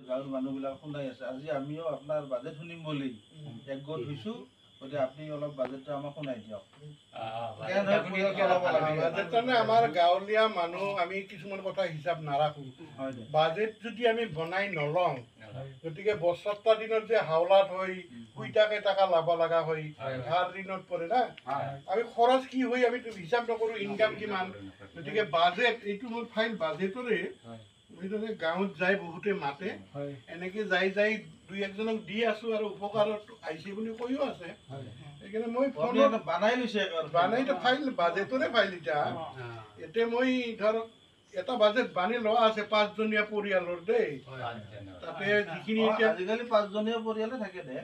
গাঁৱৰ মানুহবিলাক শুনাই আছে। আজি আমিও আপোনাৰ বাজেট শুনিম বুলি একগোট হৈছোঁ। গতিকে আপুনি অলপ বাজেটটো আমাক শুনাই দিয়ক। আমাৰ গাঁৱলীয়া মানুহ আমি কিছুমান কথা হিচাপ নাৰাখোঁ। বাজেট যদি আমি বনাই নলওঁ, গতিকে বছৰটা দিনত যে হাওলাত হৈ কুইটাকে টকা লাভ লগা হয়, ধাৰ ঋণত পৰে না। আমি খৰচ কি হয় আমি হিচাপ নকৰোঁ, ইনকাম কিমান। গতিকে বাজেট এইটো মোৰ ফাইল বাজেটৰে গাঁৱত যাই বহুতে মাতে, এনেকে যাই যাই দুই একজনক দি আছো আৰু উপকাৰত আহিছে বুলি কৈও আছে। সেইকাৰণে মই বানাইতো ফাইল বাজেটৰে ফাইল এতিয়া মই ধৰক এটা বাজেট বানি লোৱা আছে 5জনীয়া পৰিয়ালৰ দেই। তাতে যিখিনি আজিকালি 5জনীয়া পৰিয়ালে থাকে দে।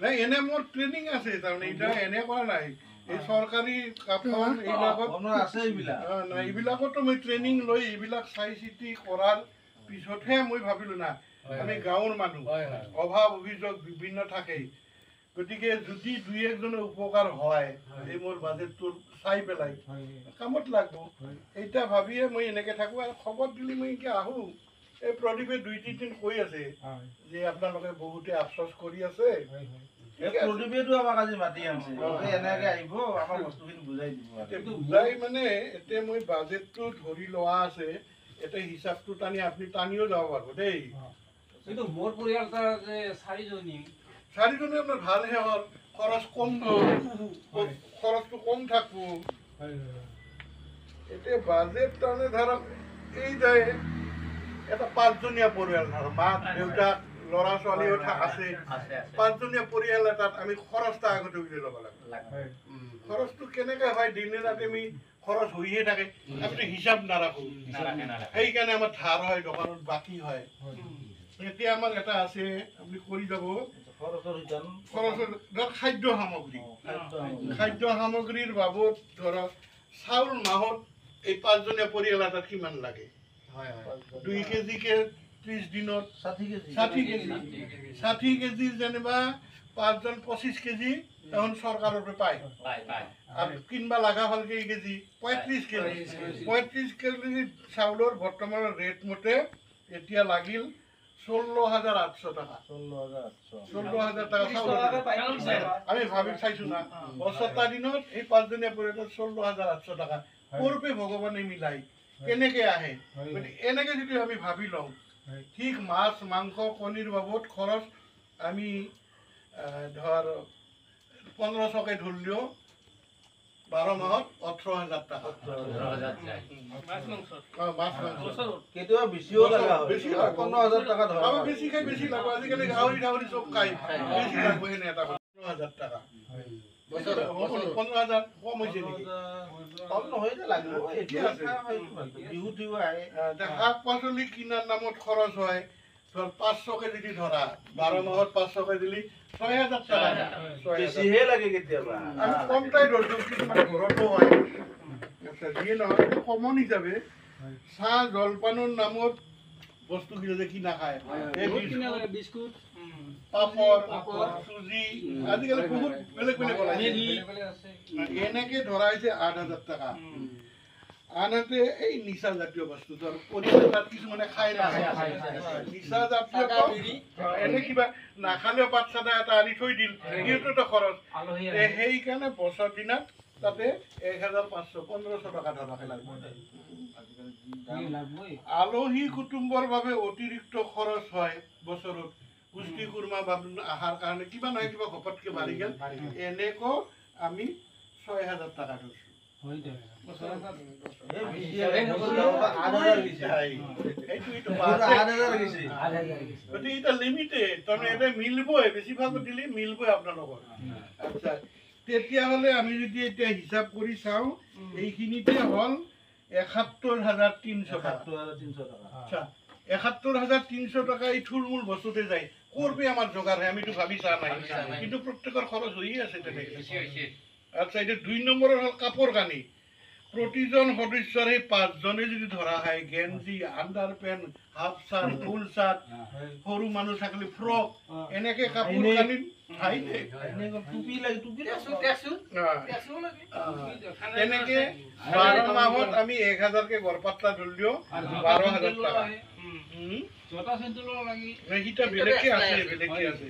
নাই এনে মোৰ ট্ৰেইনিং আছে, তাৰমানে এতিয়া এনে কৰা নাই। এই চৰকাৰী কাম এইবিলাকতো মই ট্ৰেইনিং লৈ এইবিলাক চাই চিতি কৰাৰ পিছতহে মই ভাবিলো না আমি গাঁৱৰ মানুহ, অভাৱ অভিযোগ বিভিন্ন থাকেই। গতিকে যদি দুই একজনৰ উপকাৰ হয় এই মোৰ বাজেটটো চাই পেলাই কামত লাগব, এইটা ভাবিয়ে মই এনেকে থাকো। আৰু খবৰ দিলে মই এতিয়া আহোঁ। এই প্ৰদীপে 2-3 দিন কৈ আছে যে আপোনালোকে বহুতে আফচোচ কৰি আছে। প্ৰদীপেতো আমাক আজি মাতি আনছে, এনেকে আহিব আমাক বস্তুখিনি বুজাই দিব। বুজাই মানে এতিয়া মই বাজেটটো ধৰি লোৱা আছে, এতিয়া হিচাপটো টানি আপুনি টানিও যাব পাৰিব দেই। কিন্তু মোৰ পৰিয়ালটা যে 4জনী আপোনাৰ ভালহে হ'ল, খৰচ কম খৰচটো কম থাকব। এতিয়া বাজেট তাৰমানে ধৰক এই যে এটা 5জনীয়া পৰিয়াল, ধৰক মাক দেউতাক ল'ৰা ছোৱালীও আছে, 5জনীয়া পৰিয়াল এটাত আমি খৰচটা আগতে উলিয়াই ল'ব লাগে। খৰচটো কেনেকে হয়, দিনে ৰাতি আমি খৰচ হৈয়ে থাকে, আমি হিচাপ নাৰাখোঁ। সেইকাৰণে আমাৰ ধাৰ হয়, দোকানত বাকী হয়। এতিয়া আমাৰ এটা আছে, আপুনি কৰি যাব খৰচৰ খাদ্য সামগ্ৰীৰ বাবদ ধৰক চাউল মাহত এই 5জনীয়া পৰিয়াল এটাত কিমান লাগে। 2 কেজিকে 30 দিনত 60 কেজি যেনিবা 5জন 25 কেজি এখন চৰকাৰৰ পৰা পায়। আৰু কিনবা লগা হ'ল কেই কেজি 35 কেজি। 35 কেজি চাউলৰ বৰ্তমানৰ ৰেট মতে এতিয়া লাগিল 16,800 টাকা। 16,000 টাকা চাউল আমি ভাবি চাইছো না, বছৰটা দিনত এই 5জনীয়া পৰিয়ালত 16,800 টাকা কৰপে ভগৱানে মিলাই কেনেকে আহে। এনেকে যদি আমি ভাবি লওঁ, ঠিক মাছ মাংস কণীৰ বাবদ খৰচ আমি ধৰ 1500কে ধৰিলেও 12 মাহত 18,000 টাকা। কেতিয়াবা বেছিও লাগা হয়, বেছি 15,000 টাকা ধৰা বেছি খাই বেছি লাগব। আজিকালি গাহৰি গাহৰি চব খাই বেছি লাগব। এনে এটা 15,000 টাকা 15,000 কম হৈছে নেকি? কম নহয় যে লাগিব। এতিয়া বিহু টিহু আহে, শাক পাচলি কিনাৰ নামত খৰচ হয়। ধৰ 500কে যদি ধৰা 12 মাহত 500কে দিলি 6,000 টাকা। বেছিহে লাগে কেতিয়াবা। আমি কমটাই ধৰছো, কিছুমান ঘৰতো হয়। যিয়ে নহয় কমন হিচাপে চাহ জলপানৰ নামত বস্তু কিনা খায়, বিস্কুট পাপৰ চুজি, আজিকালি বহুত বেলেগ বেলেগ এনেকে ধৰা হৈছে 8,000 টাকা। আনহাতে এই নিচা জাতীয় বস্তু ধৰ পৰিয়াল কিছুমানে খাই নাখায়, নিচা জাতীয় এনে কিবা নাখালেও পাত চাদা এটা আনি থৈ দিল, সিহঁততো খৰচ। সেইকাৰণে বছৰ দিনত তাতে 1,500 1500 টাকা ধৰা লাগব। আলহী কুটুম্বৰ বাবে অতিৰিক্ত খৰচ হয় বছৰত। পুষ্টি কুৰ্মা বা আহাৰ কাৰণে কিবা নহয় কিবা ঘপতকে বাঢ়ি গেল, এনেকৈ আমি 6,000 টাকা ধৰছো। মিলবই বেছিভাগ দিলে মিলবই আপোনালোকৰ। আচ্ছা, তেতিয়াহ'লে আমি যদি এতিয়া হিচাপ কৰি চাওঁ, এইখিনিতে হ'ল 71,300 টাকা। আচ্ছা, 71,300 টাকা এই থুলমূল বস্তুতে যায়। কৰপে আমাৰ যোগাৰ হয় আমিতো ভাবি চা নাই, কিন্তু প্ৰত্যেকৰ খৰচ হৈয়ে আছে তেনেকে। আচ্ছা, এতিয়া 2 নম্বৰৰ হ'ল কাপোৰ কানি। প্ৰতিজন সদস্যৰ এই 5জনে যদি ধৰা হয় গেঞ্জি, under pant, half shirt, full shirt, সৰু মানুহ থাকিলে ফ্ৰক, এনেকে কাপোৰ কানি এনেকে 12 মাহত আমি 1,000কে গড়পাত্তা ধৰিলেও 12,000 টাকা। জোতা চেণ্ডেলৰ লাগি সেইটা বেলেগকে আছে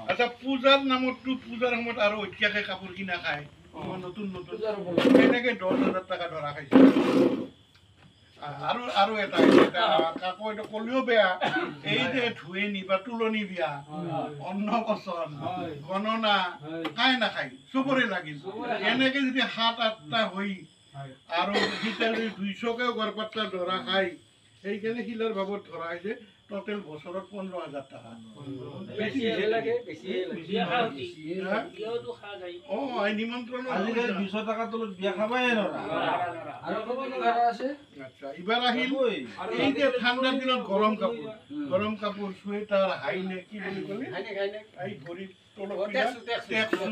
আচ্ছা পূজাৰ নামততো পূজাৰ সময়ত আৰু ঐতিহাসিক কাপোৰ কিনা খায় নতুন নতুন এনেকে 10,000 টকা ধৰা খাইছে আৰু এটা কাকো এটা কলিও বেয়া এই যে ধুৱেনি বা তুলনি বিয়া অন্নপ্ৰসন গণনা খাই নাখায় চবৰে লাগিল এনেকে যদি 7-8টা হৈ আৰু সিটা যদি 200কেও গড়পাত্তা ধৰা খায় সেইকাৰণে শিলাৰ ভাৱত ধৰা হৈছে টোটেল বছৰত 15,000 টকা নিমন্ত্ৰণ আজিকালি 200 টকাৰ তলত বিয়া খাবাই নৰা আচ্ছা এবাৰ আহিল এই যে ঠাণ্ডাৰ দিনত গৰম কাপোৰ চুৱেটাৰ হাইনেক কি বুলি ক'লে এই ভৰিত তলত টেক্সু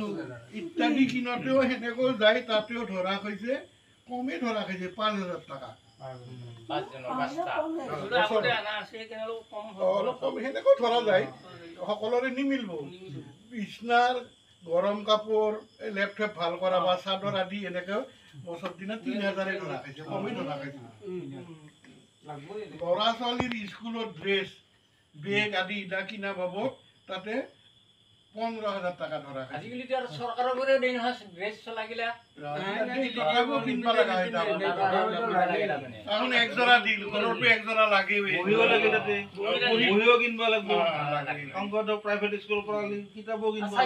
ইত্যাদি কিনতেও সেনেকৈ যায় তাতেও ধৰা হৈছে কমে ধৰা হৈছে 5,000 টকা অলপ কম সেনেকৈ ধৰা যায় সকলোৰে নিমিলিব বিছনাৰ গৰম কাপোৰ লেপটপ ভাল কৰা বা চাদৰ আদি এনেকৈ বছৰ দিনা 3,000 ধৰা খাইছে কমে ধৰা খাইছে ল'ৰা ছোৱালীৰ স্কুলৰ ড্ৰেছ বেগ আদি ইটা কিনা বাবদ তাতে 15,000 টকা ধৰা খাইছে আজিকালি তো সৰকাৰেৰ কৰে দেই না ড্ৰেস লাগিলা কিনবা লাগা হয় এখন একজোড়া দিল ঘৰতো একজোড়া লাগে বহিও লাগে তাতে বহিও কিনবা লাগব অংকটো প্ৰাইভেট স্কুলৰ পৰা কিতাপও কিনবা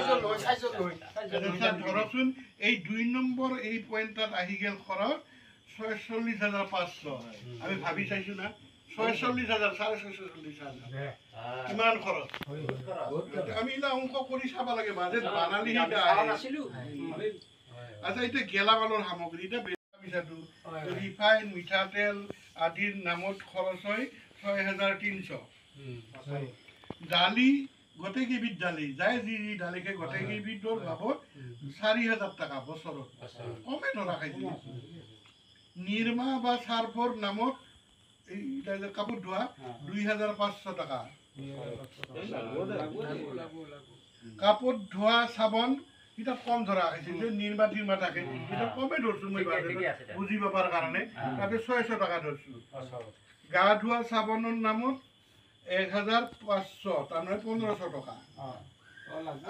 ধৰকচোন এই 2 নম্বৰ এই পইণ্টত আহি গেল খৰচ 46,500 আমি ভাবি চাইছো না 46,000 46,000 কিমান খৰচ আমি এটা অংক কৰি চাব লাগে বাজেট বানালি হিটা আচ্ছা এটা গেলামালৰ সামগ্ৰী এটা বিচাৰো ৰিফাইন মিঠাতেল আদিৰ নামত খৰচ হয় 6,300 দালি গোটেইকেইবিধ দালি যায় যি দালিকে গোটেইকেইবিধৰ বাবদ 4,000 টকা বছৰত কমে ধৰা খাইছে নিৰ্মা বা চাৰ্ফৰ নামত এই কাপোৰ ধোৱা 2,500 টকা কাপোৰ ধোৱা চাবোন এটা কম ধৰা খাইছে যে নিৰ্মা থাকে এটা কমে ধৰছো মই বুজি পাবাৰ কাৰণে তাতে 600 টকা ধৰছো গা ধোৱা চাবোনৰ নামত 1,500 তাৰমানে 1,500 টকা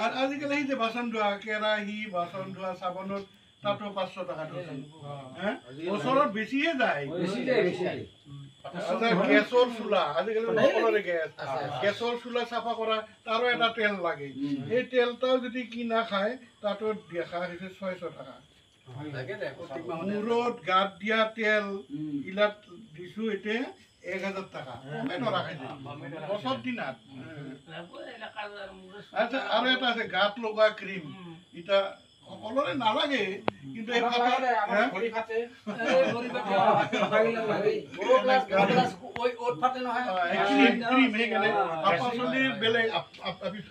আৰু আজিকালি এই যে বাচন ধোৱা কেৰাহী বাচন ধোৱা চাবোনত তাতো 500 টকা ধৰছো বছৰত বেছিয়ে যায় গেছৰ চুলা আজিকালি সকলোৰে গেছৰ চুলা চাফা কৰা তাৰো এটা তেল লাগে এই তেলটাও যদি কিনা খায় তাতো দেখা হৈছে 600 টকা মূৰত গাত দিয়া তেল ইলাত দিছো এতিয়া 1,000 টকা কমে ধৰা খাইছে বছৰ দিনাত আচ্ছা আৰু এটা আছে গাত লগোৱা ক্ৰীম এটা সকলোৰে নালাগে কিন্তু এই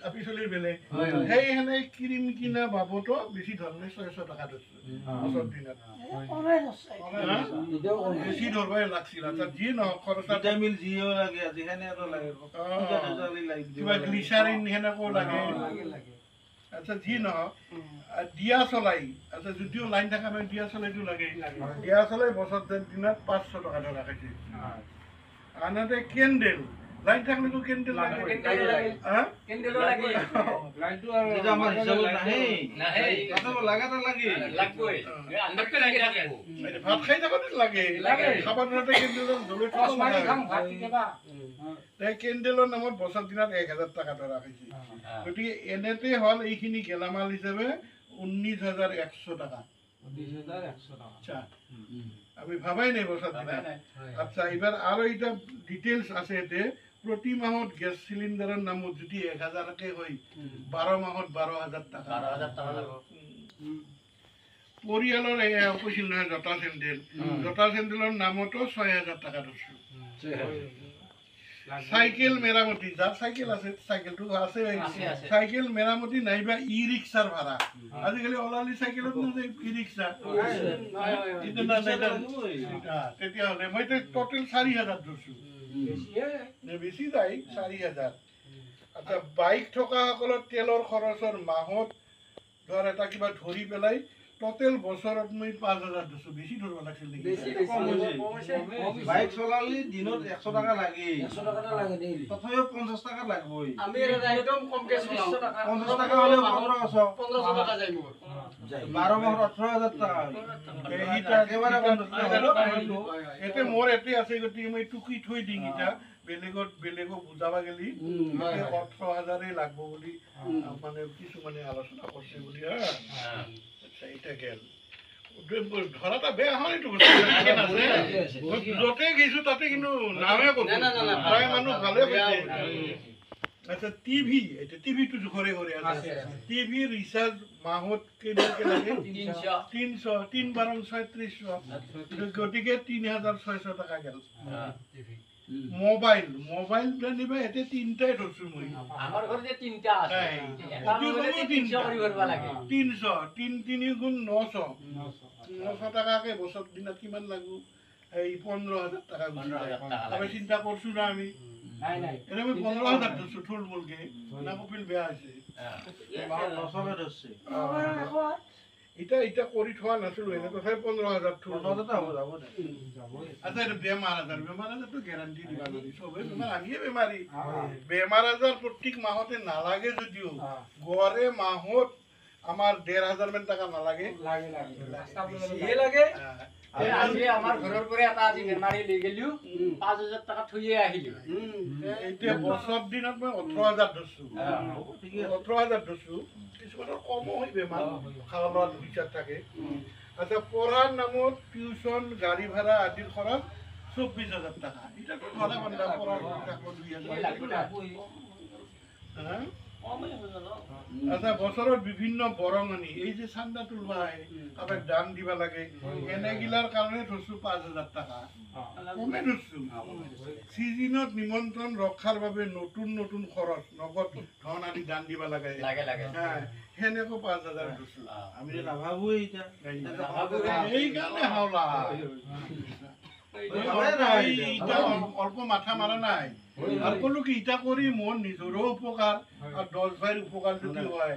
পাচলিৰ বেলেগ সেই সেনে ক্ৰীম কিনা বাবতো বেছি ধৰণে 600 টকা ধৰছো বছৰ দিনত বেছি ধৰবাই লাগছিল যিয়ে নহওক খৰচ ভিটামিন জিও লাগে আজিখানে আৰু লাগে কিবা গ্লিচাৰিন সেনেকো লাগে আচ্ছা যি নহওক দিয়া চলাই আচ্ছা যদিও লাইন থকা মানে দিয়া চলাইটো লাগে দিয়া চলাই বছৰ দিনত 500 টকা ধৰা খাইছে আনহাতে কেণ্ডেল লাইন থাকলেতো কেণ্ডেল লাগে কেন্ডেলো লাগে লাইটটো আৰু এটা আমাৰ হিচাপত নাহে তাতে লাগাটা লাগে লাগবই আন্দৰতে লাগি থাকবো ভাত খাই থাকোতে লাগে খাব নোৱাৰে কেণ্ডেলৰ জ্বলি টৰ্চ মাৰি খাম ভাত কেতিয়াবা কেণ্ডেলৰ নামত বছৰ দিনত 1,000 টকা ধৰা খাইছে গতিকে এনেতে হ'ল এইখিনি গেলামাল হিচাপে 19,100 টকা 20,100 টকা আচ্ছা আমি ভাবাই নাই বছৰ দিনত আচ্ছা এবাৰ আৰু এটা ডিটেইলছ আছে এতে প্ৰতি মাহত গেছ চিলিণ্ডাৰৰ নামত যদি 1,000কে হয় 12 মাহত 12,000 টকা 12,000 টাকা লাগব পৰিয়ালৰ কৈছিল নহয় জোতা চেণ্ডেলৰ নামতো 6,000 টকা ধৰছো সাইকেল মেরামতি যার সাইকেল আছে সাইকেলটো আছে সাইকেল মেরামতি নাইবা ই রিক্সার ভাড়া আজিকালি অলালি সাইকেলত না ই রিক্সা এটা না তেতিয়া হলে মই টোটাল 4,000 ধরছো বেশি যাই 4,000 আচ্ছা বাইক থকা সকলৰ তেলৰ খৰচৰ মাহত ধৰ এটা কিবা ধৰি পেলাই টোটেল বছৰত মই 5,000 দিছোঁ বেছি ধৰিব লাগিছিল নেকি বাইক চলালে দিনত 100 টাকা লাগে তথাপিও 50 টাকা লাগবই আমি একদম কমকে চলাও 50 টাকা হলে 1500 1500 টাকা যায় মোৰ 12 মাহত 18,000 টাকা এইটা একেবাৰে কম এতে মোৰ এতে আছে গতিকে মই টুকি থৈ দিম এটা বেলেগক বুজাবা গেলি 18,000 লাগব বুলি মানে কিছুমানে আলোচনা কৰিছে বুলি এইটা গেল ধৰাটা বেয়া হয় এইটো য'তে গেছো তাতে কিন্তু নামে কৈছো প্ৰায় মানুহ ভালে পাইছে আচ্ছা টিভি এতিয়া টিভিটো ঘৰে ঘৰে আছে টিভি ৰিচাৰ্জ মাহত কেনেকৈ লাগে 300 3 বাৰং 3600 গতিকে 3,600 টাকা গেল মোবাইল জানিবা এতে তিনটাই ধৰছো মই আমাৰ ঘৰতে তিনটা আছে এটা মোবাইলতে 300 কৰি ভৰবা লাগে 300 3 গুণ 900 টাকাকে বছৰ দিনত কিমান লাগব এই 15,000 টাকা গুচি যায় আমি চিন্তা কৰছো না আমি নাই এনে মই 15,000 ধৰছো থুলমুলকে না কপিল বেয়া হৈছে নচলে ধৰছে এটা কৰি থোৱা নাছিলো এনে তথাপি 15,000 থুল আচ্ছা এটা বেমাৰ আজাৰটো গেৰাণ্টি দিবা নোৱাৰি চবেই বেমাৰ আমিয়ে বেমাৰী বেমাৰ আজাৰ প্ৰত্যেক মাহতে নালাগে যদিও গড়ে মাহত আমাৰ 1,500 মান টাকা নালাগে আজি আমাৰ ঘৰৰ পৰা এটা আজি বেমাৰী লৈ গেলিও 5,000 টাকা থৈয়ে আহিলো এতিয়া বছৰ দিনত মই 18,000 ধৰছো 18,000 ধৰছো কিছুমানৰ কমো হয় বেমাৰ খাৱা লোৱা বিচাৰ থাকে আচ্ছা পঢ়াৰ নামত টিউচন গাড়ী ভাড়া আদিৰ খৰচ 24,000 টাকা এটা ধৰা বান্ধা পঢ়াৰ টাকা 2,000 আচ্ছা বছৰত বিভিন্ন বৰঙণি এই যে চান্দা তুলবা আহে তাতে দান দিবা লাগে এনেগিলাৰ কাৰণে ধৰছো 5,000 টাকা কমে ধৰছো সিজনত নিমন্ত্ৰণ ৰক্ষাৰ বাবে নতুন খৰচ নগদ ধন আদি দান দিবা লাগে সেনেকো 5,000 ধৰছো আমি নাভাবোই এটা এইকাৰণে হাওলা অল্প মাথা মাৰা নাই আৰ কোনো কি ইটা কৰি মন নিজেৰও উপকাৰ আৰ 10 ভাইয়েৰ উপকাৰ যদি হয়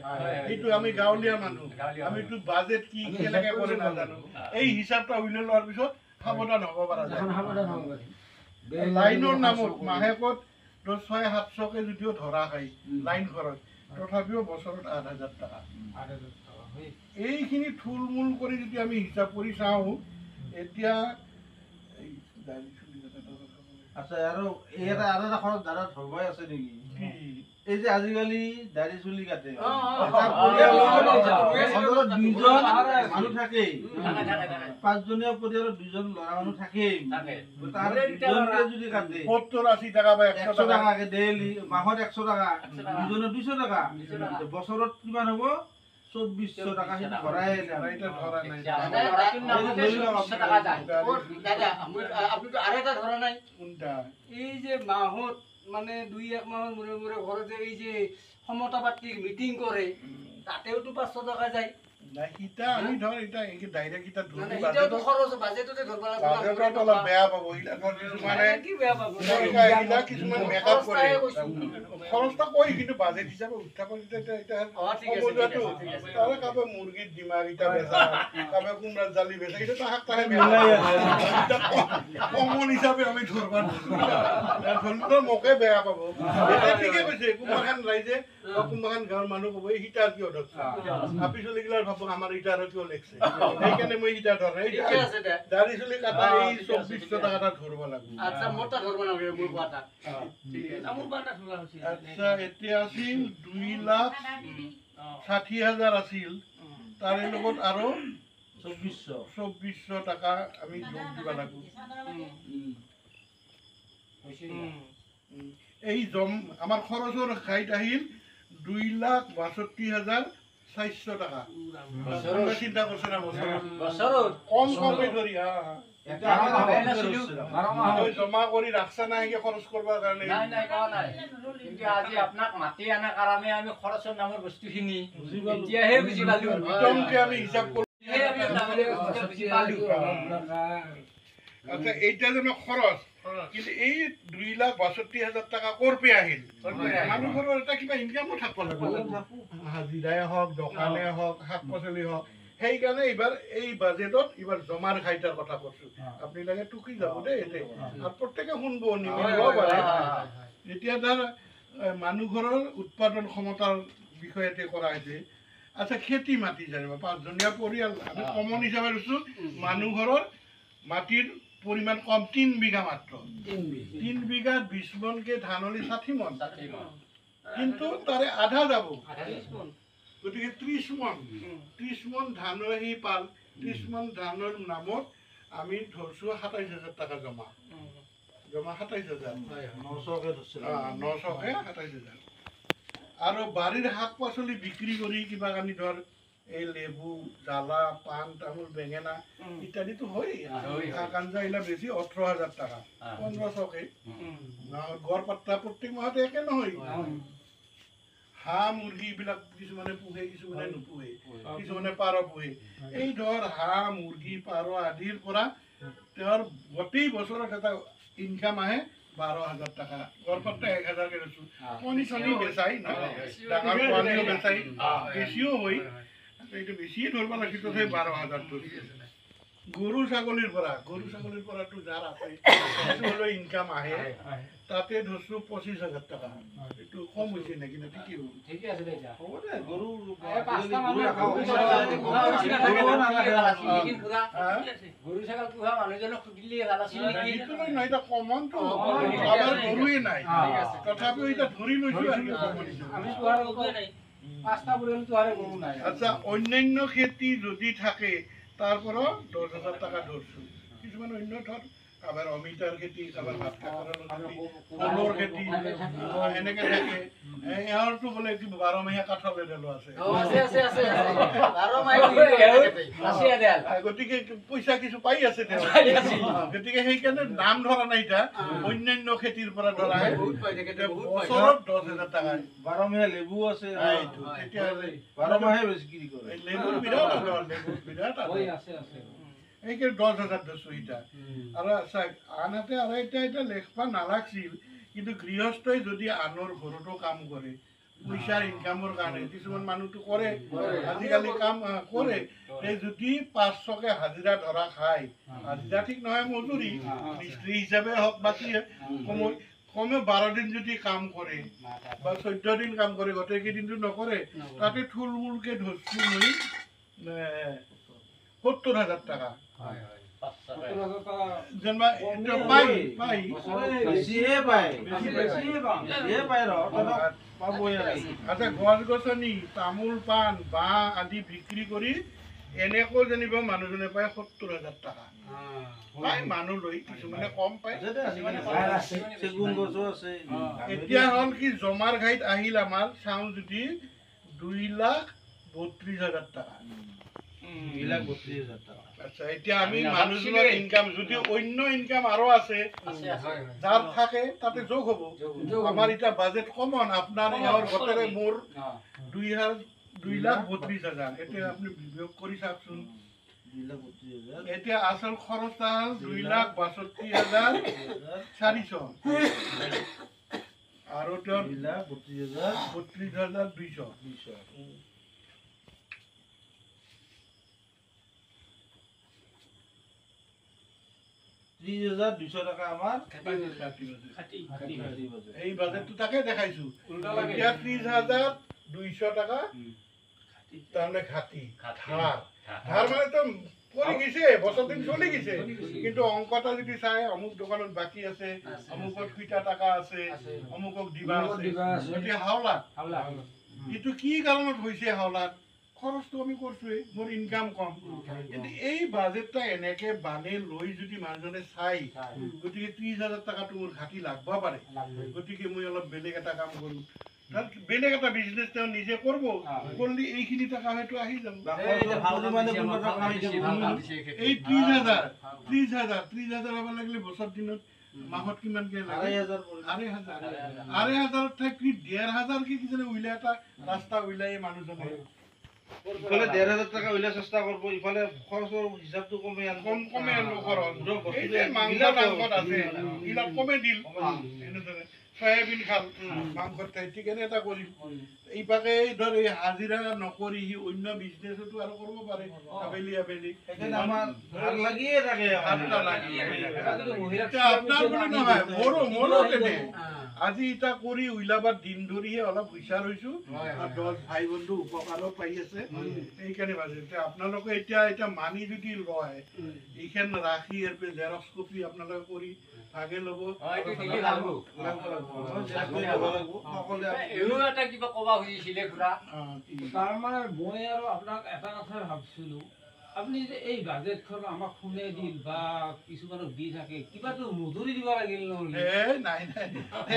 এইটো আমি গাঁৱলীয়া মানুহ আমি তো বাজেট কি কেনেকে করে না জানো এই হিসাবটা উইলে লওয়ার পিছত সাবধান হব পারা যায় লাইনৰ নামত মাহেকত 6,700 কে যদিও ধৰা খাই লাইন খৰচ তথাপিও বছৰত 8,000 টাকা এইখিনি থুলমূল কৰি যদি আমি হিসাব কৰি চাওঁ এতিয়া আচ্ছা আৰু এটা খৰচ দাদা ধৰবাই আছে নেকি এই যে আজিকালি দাড়ি চুলি কাটে দুজন মানুহ থাকে 5জনীয়া পৰিয়ালত 2জন ল'ৰা মানুহ থাকেই তাৰ দুজনকে যদি কাটে 70-80 টাকা বা 100 টাকাকে ডেইলি মাহত 100 টাকা দুজনৰ 200 টাকা বছৰত কিমান হ'ব 2,400 টাকা হিত ভৰাই এটা ধৰা নাই আপনি তো আৰেকটা ধৰা নাই কোনটা এই যে মাহত মানে 2-1 মাহৰ মূৰে মূৰে ঘৰতে এই যে সমতা পাৰ্টিৰ মিটিং কৰে তাতেওতো 500 টাকা যায় না হিতা আমি ধৰ এটা এই ডাইৰেক্ট হিতা ধৰি মানে এটাও খৰচ বাজেটতে ধৰবা বাজেটত অলপ বেয়া পাব হিতা ধৰ মানে কি বেয়া পাব হিতা কিছুমান মেকআপ কৰে খৰচটা কই কিন্তু বাজেট হিচাপে উত্থাপন এটা সমজাটো তাৰে কাবে মুৰ্গীৰ ডিমাগ ইটা বেচা কাবে কুমৰা জালি বেচা এটা তাহাক তাহে মিলাই আছে কমন হিচাপে আমি ধৰবা ধৰলে মোকে বেয়া পাব এটা ঠিকে কৈছে কুমাখান ৰাইজে কুমাখান গাঁৱৰ মানুহ কব এই হিতা কিয় ধৰছা আপি চলিগিলাৰ ভাবক আমাৰ ইটাৰ কিয় লেখছে সেইকাৰণে মই হিতা ধৰে ঠিকে আছে দে দাড়ি চলি কাটা এই 2,400 টাকা ধৰব লাগিব আচ্ছা মোটা ধৰব না মোৰ বাটা ঠিক আছে মোৰ বাটা ধৰা হৈছে আচ্ছা এতিয়া আছিল 2,60,000 আছিল তাৰে লগত আৰু 2,400 টাকা আমি যোগ দিব লাগিব এই আমাৰ খৰচৰ খাইত আহিল 2,62,400 টাকা চিন্তা কৰছে না বছৰত কম ধৰি জমা কৰি ৰাখছা নাই খৰচ কৰবাৰ কাৰণে নাই কোৱা নাই কিন্তু আজি আপোনাক মাতি আনাৰ কাৰণে আমি খৰচৰ নামৰ বস্তুখিনি এতিয়াহে বুজি পালো একদমকে আমি হিচাপ কৰো আচ্ছা এইটা যেন খৰচ কিন্তু এই 2,62,000 টাকা কৰপে আহিল মানুহৰ এটা কিবা ইনকামো থাকিব লাগিব হাজিৰাই হওক দোকানে হওক শাক পাচলি হওক সেইকাৰণে এইবাৰ এই বাজেটত এইবাৰ জমাৰ খাইটাৰ কথা কৈছো আপুনি লাগে টুকি যাব দেই এতে আৰু প্ৰত্যেকে শুনব নিমিলিব পাৰে এতিয়া ধৰ মানুহ ঘৰৰ উৎপাদন ক্ষমতাৰ বিষয়তে কৰা হৈছে আচ্ছা খেতি মাটি জানিব 5জনীয়া পৰিয়াল আমি কমন হিচাপে লৈছো মানুহ ঘৰৰ মাটিৰ পৰিমাণ কম 3 বিঘা মাত্ৰ 3 বিঘাত 20 মনকে ধান হলে 60 মন কিন্তু তাৰে আধা যাব গতিকে 30 মন ধানৰ সি পাল 30 মন ধানৰ নামত আমি ধৰছো 27,000 টকা জমা 27,000 900কে ধৰছিল 900কে 27,000 আৰু বাৰীৰ শাক পাচলি বিক্ৰী কৰি কিবা কানি ধৰ এই লেবু জ্বালা পাণ তামোল বেঙেনা ইত্যাদিটো হয় শাক আঞ্জা এইবিলাক বেছি 18,000 টকা 1500কে গড় পাত্তা প্ৰত্যেক মাহতে একে নহয় হাঁহ মুৰ্গী এইবিলাক কিছুমানে পোহে কিছুমানে নোপোহে কিছুমানে পাৰ পোহে এই ধৰ হাঁহ মুৰ্গী পাৰ আদিৰ পৰা তেওঁৰ গোটেই বছৰত এটা ইনকাম আহে 12,000 টাকা গড় পাত্তা 1,000 কে লৈছো কণী চনি বেচাই না ডাঙৰ পোৱালিও বেচাই বেছিও হয় এইটো বেছিয়ে ধৰব লাগি তথাপি 12,000 ধৰি গৰু ছাগলীৰ পৰাটো যাৰ আছে সেইটো হ'লেও ইনকাম আহে তাতে ধৰছো 25,000 টকা এইটো কম হৈছে নেকি না ঠিকই হ'ল ঠিকে আছে দে যা হ'ব দে গৰু গৰু ছাগল পোহা মানুহজনক সুধিলে ভাল আছিল নেকি সেইটো নহয় এটা কমনটো আমাৰ গৰুৱে নাই তথাপিও এটা ধৰি লৈছো আৰু কমন হিচাপে। আমি তো আর 5টা পরিয়াল তো আর গরু নাই আচ্ছা অন্যান্য খেতি যদি থাকে তারপরও 10,000 টাকা ধরছো কিছুমান অন্য ধর আবার অমিতার খেতি আবার ভাত কাকৰৰ খেতি ফলৰ খেতি এনেকে থাকে এওঁৰটো বোলে 12 মাহে কাঠৰ বেডলো আছে গতিকে পইচা কিছু পাই আছে তেওঁ গতিকে সেইকাৰণে দাম ধৰা নাই এতিয়া অন্যান্য খেতিৰ পৰা ধৰা বছৰত 10,000 টকা 12 মাহে লেবু আছে তেতিয়াহ'লে 12 মাহে বিক্ৰী কৰে লেবুৰ বিৰাট আছে এইকে 10,000 ধৰছো এটা আৰ আনহাতে আৰ এটা লেখবা নালাগছিল কিন্তু গৃহস্থই যদি আনৰ ঘৰতো কাম কৰে পইচাৰ ইনকামৰ কাৰণে কিছুমান মানুহটো কৰে আজিকালি কাম কৰে এই যদি 500কে হাজিৰা ধৰা খায় হাজিৰা ঠিক নহয় মজুৰি মিস্ত্ৰী হিচাপে হওক বাকি কমে 12 দিন যদি কাম কৰে বা 14 দিন কাম কৰে গোটেই কেইদিনটো নকৰে তাতে থুলমূলকে ধরছো মই 70,000 টাকা যেনবা এটা পাই বেছিয়ে পায় পাবই আৰু আচ্ছা গছ গছনি তামোল পাণ বাঁহ আদি বিক্ৰী কৰি এনেকৈ যেনিবা মানুহজনে পায় 70,000 টাকা পায় মানুহ লৈ কিছুমানে কম পায় চেগুন গছো আছে এতিয়া হ'ল কি জমাৰ ঘাইত আহিল আমাৰ চাওঁ যদি 2,32,000 টাকা 2,32,000 টাকা আচ্ছা এতিয়া আমি মানুহজনৰ ইনকাম যদি অন্য ইনকাম আৰু আছে যাৰ থাকে তাতে যোগ হ'ব আমাৰ এতিয়া বাজেট কমন আপোনাৰ ইয়াৰ গোটেৰে মোৰ 2,32,000 এতিয়া আপুনি বিয়োগ কৰি চাওকচোন 2,32,000 এতিয়া আসল খৰচ হ'ল 2,62,400 আৰু তেওঁৰ 32,200 30,200 টাকা আমাৰ এই বাজেটটো তাকে দেখাইছো এতিয়া 30,200 টাকা তাৰমানে ঘাটি ধাৰ মানে তো পৰি গৈছে বছৰ দিন চলি গৈছে কিন্তু অংকটা যদি চাই অমুক দোকানত বাকী আছে অমুকত কিটা টাকা আছে অমুকক দিবা আছে গতিকে হাওলাত এইটো কি কাৰণত হৈছে হাওলাত খৰচটো আমি করছোই মোর ইনকাম কম কিন্তু এই বাজেটটা এনেকে বানে লই যদি মানুহজনে চাই গতিকে 30,000 টাকা তো মোর ঘাটি লাগবা পারে গতিকে মই অলপ বেলেগ এটা কাম করব বেলেগ এটা বিজনেস তেও নিজে করব করলি এইখিনি টাকা হয়তো আহি যাব এই 30,000 হব লাগলে বছর দিনত মাহত কিমান কে লাগে 2,500 থাকি 1,500 কি কিজনে উইলা এটা রাস্তা উইলাই মানুহজনে ইফালে 1,500 টাকা উইলা চেষ্টা করব ইফালে খৰচৰ হিসাবটো কমে আনো খৰচ এই যে মাংস আছে ইলা কমে দিল সয়াবিন খাল মাংসৰ ঠাইত ঠিক এটা কৰিম এইপাকে ধৰ এই হাজিৰা নকৰি সি অন্য বিজনেছতো আৰু কৰিব পাৰে আবেলি আবেলি সেইকাৰণে আমাৰ ভাল লাগিয়ে থাকে ভাতটা লাগি এতিয়া আপোনাৰ বুলি নহয় মোৰো তেনে আজি এটা কৰি উইলাবাৰ দিন ধৰিহে অলপ হুঁচাৰ হৈছো আৰু 10 ভাই বন্ধু উপকাৰো পাই আছে সেইকাৰণে ভাবিছো এতিয়া আপোনালোকে এতিয়া মানি যদি লয় এইখান ৰাখি ইয়াৰ পৰা জেৰক্স কপি আপোনালোকে কৰি ভাগে ল'ব এও এটা কিবা ক'বা খুজিছিলে খুৰা তাৰমানে মই আৰু আপোনাক এটা কথাই ভাবিছিলোঁ আপুনি যে এই বাজেটখন আমাক শুনে দিল বা কিছুমানক দি থাকে কিবাটো মজুৰি দিব লাগিল নহ'লে নাই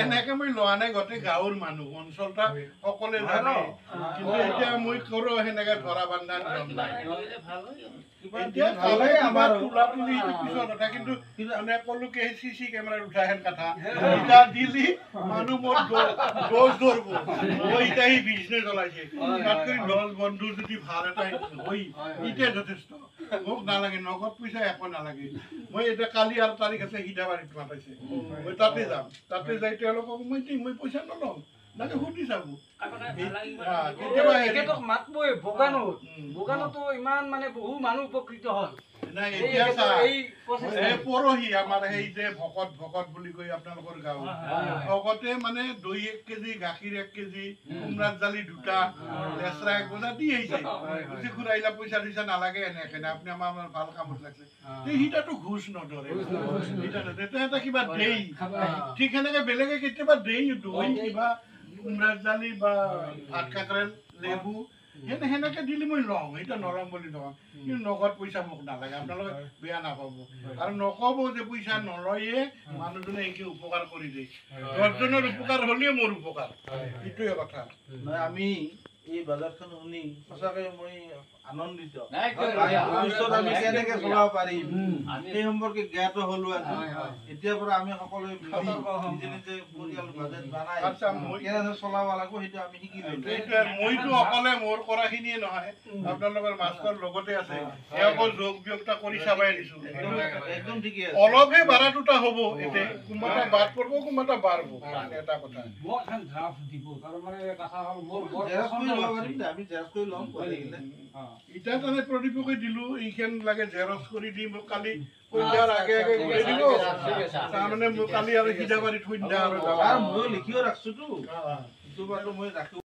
এনেকে মই লোৱা নাই গোটেই গাঁৱৰ মানুহ অঞ্চলটা সকলোৱে জানে কিন্তু এতিয়া মই কৰো সেনেকে ধৰা বান্ধা নিয়ম নাই এতিয়া কালে আমাৰ তোলা তুলি পিছৰ কথা কিন্তু মানে কলোকে চিচি কেমেৰাত উঠা হেন কথা এতিয়া দিলি মানুহ মোৰ দোষ ধৰব মই এতিয়া এই বিজনেছ চলাইছে তাত কৰি 10 বন্ধু যদি ভাল এটা হৈ এতিয়া যথেষ্ট মোক নালাগে নগদ পইচা একো নালাগে মই এতিয়া কালি আৰু তাৰিখ আছে সিধাবাৰীত মাতাইছে মই তাতে যাম তাতে যাই তেওঁলোকক মই পইচা নলওঁ নাকে সুধি চাব এখেতক মাতবই বগানতো ইমান মানে বহু মানুহ উপকৃত হ'ল নাই এতিয়া পৰহি আমাৰ সেই যে ভকত বুলি কৈ আপোনালোকৰ গাঁৱত ভকতে মানে দৈ 1 কেজি গাখীৰ 1 কেজি কোমৰাত জালি 2টা লেচৰা 1 বজা দি আহিছে বুজি ঘূৰাইলা পইচা দিছা নালাগে এনেকে আপুনি আমাৰ ভাল কামত লাগছে সিটাতো ঘুষ নধৰে এটা কিবা দেই ঠিক সেনেকে বেলেগে কেতিয়াবা দেই দৈ কিবা কোমৰাত জালি বা ভাত কাকৰেল লেবু সেনেকে দিলে মই লওঁ এটা নৰম বুলি নহয় কিন্তু নগদ পইচা মোক নালাগে আপোনালোকে বেয়া নাপাব আৰু নকব যে পইচা নলয়ে মানুহজনে এনেকে উপকাৰ কৰি দিয়ে 10 জনৰ উপকাৰ হ'লেও মোৰ উপকাৰ এইটোৱে কথা আমি এই বাজাৰখন শুনি সঁচাকৈ মই আনন্দিত নাই ভৱিষ্যত আমি কেনেকে চলাব পাৰিম সেই সম্পৰ্কে জ্ঞাত হলো আজি এতিয়াৰ পৰা আমি সকলোৱে নিজে নিজে পৰিয়াল বাজেট বনাই কেনেদৰে চলাব লাগিব সেইটো আমি শিকিলো মইতো অকলে মোৰ কৰাখিনিয়ে নহয় আপোনালোকৰ মাষ্টৰ লগতে আছে এওঁকো যোগ ব্যক্তা কৰি চাবাই দিছো একদম ঠিকে আছে অলপহে ভাড়াটোটা হ'ব এতিয়া কোনোবাটা বাদ পৰিব কোনোবাটা বাঢ়ব এটা কথা মোক এখন ড্ৰাফ্ট দিব তাৰমানে কথা হ'ল মোৰ বৰ জেৰক্স কৰি ল'ব পাৰিম দে, আমি জেৰক্স কৰি ল'ম কৰি থাকিলে এতিয়া তানে প্ৰদীপকে দিলো এইখান লাগে জেৰক্স কৰি দি মোক কালি সন্ধ্যাৰ আগে আগে ঘূৰাই দিব তাৰমানে মোক কালি আৰু সিধাবাৰীত সন্ধ্যা আৰু আৰু মই লিখিও ৰাখছোতো সেইটো বাৰু মই ৰাখো